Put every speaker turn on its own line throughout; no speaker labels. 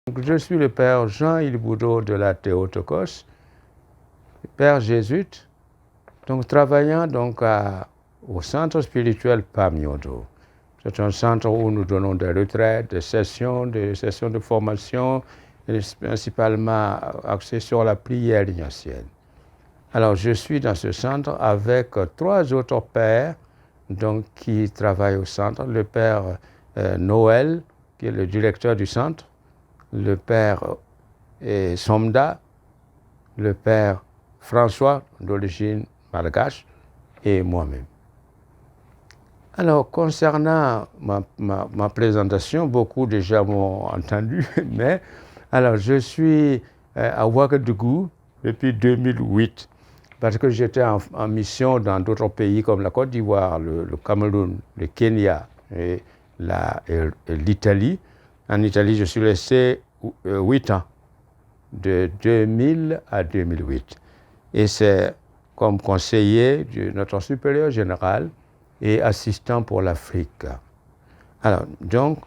Je suis le père Jean-Yves Boudreau de la Théotokos, père jésuite, donc travaillant donc au centre spirituel Pamiodo. C'est un centre où nous donnons des retraites, des sessions de formation, et principalement axées sur la prière ignatienne. Alors je suis dans ce centre avec 3 autres pères donc, qui travaillent au centre. Le père Noël, qui est le directeur du centre, le père Somda, le père François, d'origine malgache, et moi-même. Alors, concernant ma présentation, beaucoup déjà m'ont entendu, mais alors je suis à Ouagadougou depuis 2008, parce que j'étais en mission dans d'autres pays comme la Côte d'Ivoire, le Cameroun, le Kenya et l'Italie. En Italie, je suis resté 8 ans, de 2000 à 2008. Et c'est comme conseiller de notre supérieur général et assistant pour l'Afrique. Alors, donc,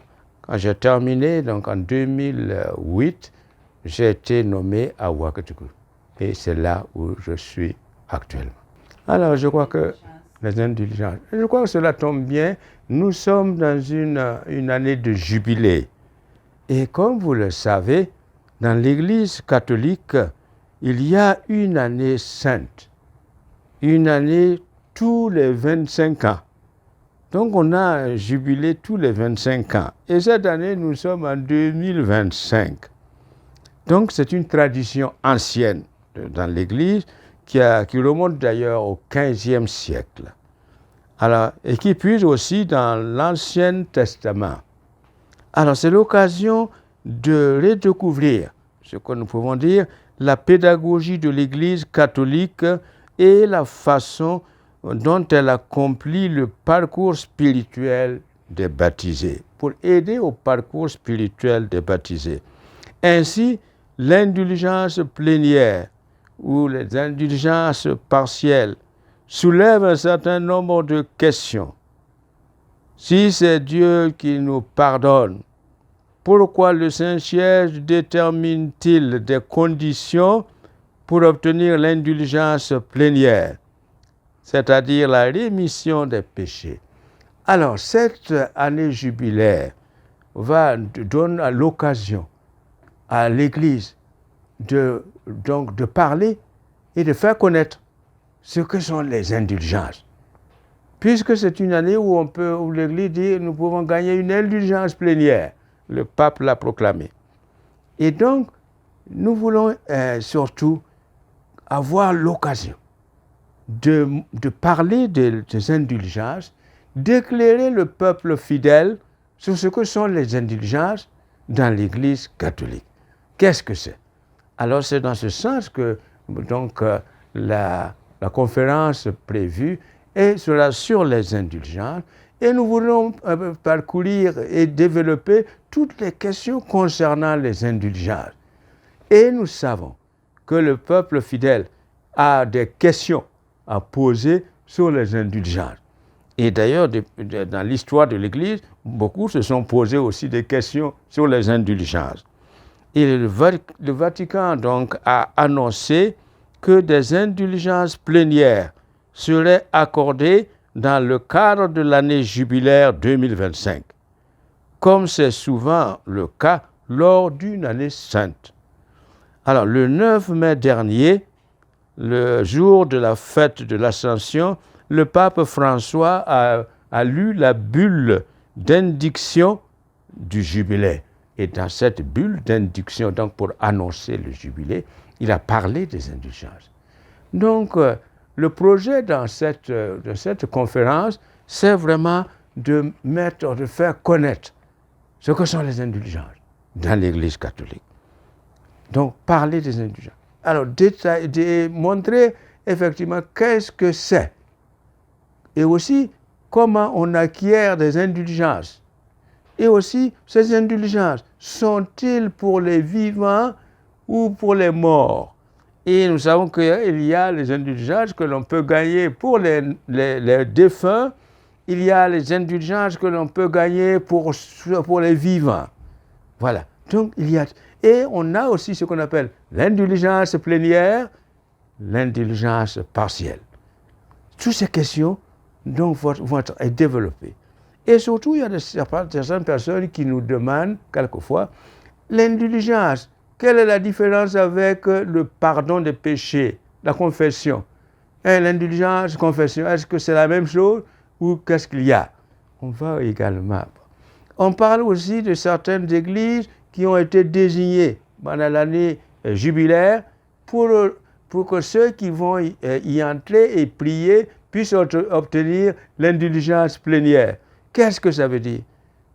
quand j'ai terminé, donc en 2008, j'ai été nommé à Ouagadougou. Et c'est là où je suis actuellement. Alors, je crois que les indulgences, je crois que cela tombe bien. Nous sommes dans une année de jubilé. Et comme vous le savez, dans l'Église catholique, il y a une année sainte, une année tous les 25 ans. Donc on a un jubilé tous les 25 ans. Et cette année, nous sommes en 2025. Donc c'est une tradition ancienne dans l'Église qui remonte d'ailleurs au XVe siècle. Alors, et qui puise aussi dans l'Ancien Testament. Alors c'est l'occasion de redécouvrir ce que nous pouvons dire la pédagogie de l'Église catholique et la façon dont elle accomplit le parcours spirituel des baptisés, pour aider au parcours spirituel des baptisés. Ainsi, l'indulgence plénière ou les indulgences partielles soulèvent un certain nombre de questions. Si c'est Dieu qui nous pardonne, pourquoi le Saint-Siège détermine-t-il des conditions pour obtenir l'indulgence plénière, c'est-à-dire la rémission des péchés? Alors, cette année jubilaire donne l'occasion à l'Église de parler et de faire connaître ce que sont les indulgences. Puisque c'est une année où l'Église dit nous pouvons gagner une indulgence plénière. Le pape l'a proclamé. Et donc, nous voulons surtout avoir l'occasion de parler des indulgences, d'éclairer le peuple fidèle sur ce que sont les indulgences dans l'Église catholique. Qu'est-ce que c'est? Alors, c'est dans ce sens que donc, la conférence prévue sera sur les indulgences, et nous voulons parcourir et développer toutes les questions concernant les indulgences. Et nous savons que le peuple fidèle a des questions à poser sur les indulgences. Et d'ailleurs, dans l'histoire de l'Église, beaucoup se sont posés aussi des questions sur les indulgences. Et le Vatican donc a annoncé que des indulgences plénières seraient accordées dans le cadre de l'année jubilaire 2025, comme c'est souvent le cas lors d'une année sainte. Alors, le 9 mai dernier, le jour de la fête de l'Ascension, le pape François a lu la bulle d'indiction du jubilé. Et dans cette bulle d'indiction, donc pour annoncer le jubilé, il a parlé des indulgences. Donc, le projet de cette conférence, c'est vraiment de faire connaître ce que sont les indulgences dans l'Église catholique. Donc, parler des indulgences. Alors, montrer effectivement qu'est-ce que c'est. Et aussi, comment on acquiert des indulgences. Et aussi, ces indulgences, sont-ils pour les vivants ou pour les morts? Et nous savons qu'il y a les indulgences que l'on peut gagner pour les défunts. Il y a les indulgences que l'on peut gagner pour les vivants. Voilà. Donc, et on a aussi ce qu'on appelle l'indulgence plénière, l'indulgence partielle. Toutes ces questions donc, vont être développées. Et surtout, il y a certaines personnes qui nous demandent quelquefois l'indulgence. Quelle est la différence avec le pardon des péchés, la confession? Et l'indulgence, confession, est-ce que c'est la même chose ou qu'est-ce qu'il y a? On va également. On parle aussi de certaines églises qui ont été désignées pendant l'année jubilaire pour que ceux qui vont y entrer et prier puissent obtenir l'indulgence plénière. Qu'est-ce que ça veut dire?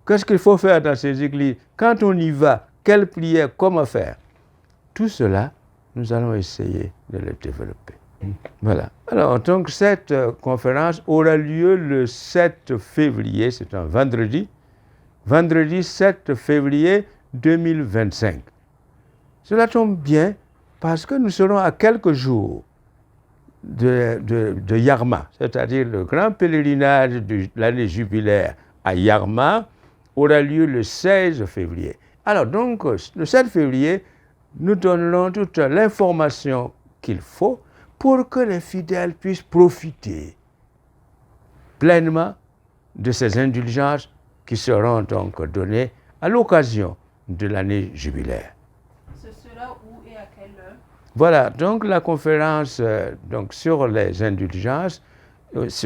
Qu'est-ce qu'il faut faire dans ces églises? Quand on y va, quelle prière, comment faire? Tout cela, nous allons essayer de le développer. Voilà. Alors, donc, cette conférence aura lieu le 7 février, c'est un vendredi 7 février 2025. Cela tombe bien parce que nous serons à quelques jours de Yarma, c'est-à-dire le grand pèlerinage de l'année jubilaire à Yarma aura lieu le 16 février. Alors donc, le 7 février, nous donnerons toute l'information qu'il faut pour que les fidèles puissent profiter pleinement de ces indulgences qui seront donc données à l'occasion de l'année jubilaire.
Ce sera où et à quelle heure?
Voilà, donc la conférence donc, sur les indulgences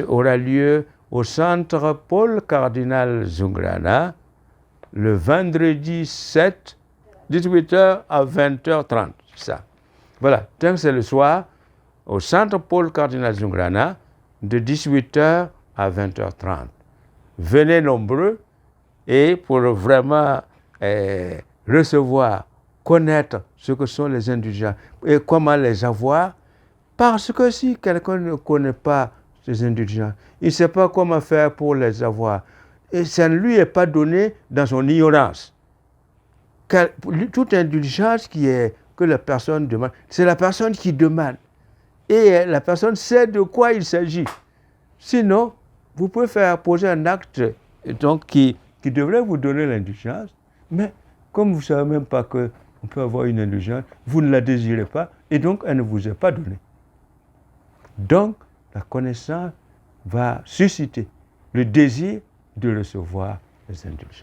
aura lieu au centre Paul Cardinal Zungrana le vendredi 7, 18h à 20h30. Ça. Voilà, donc c'est le soir au centre Paul Cardinal Zungrana de 18h à 20h30. Venez nombreux et pour vraiment recevoir, connaître ce que sont les indulgences et comment les avoir, parce que si quelqu'un ne connaît pas ces indulgences, il ne sait pas comment faire pour les avoir. Et ça ne lui est pas donné dans son ignorance. Toute indulgence que la personne demande, c'est la personne qui demande. Et la personne sait de quoi il s'agit. Sinon, vous pouvez faire poser un acte donc, qui devrait vous donner l'indulgence, mais comme vous ne savez même pas qu'on peut avoir une indulgence, vous ne la désirez pas, et donc elle ne vous est pas donnée. Donc, la connaissance va susciter le désir de recevoir les indulgences.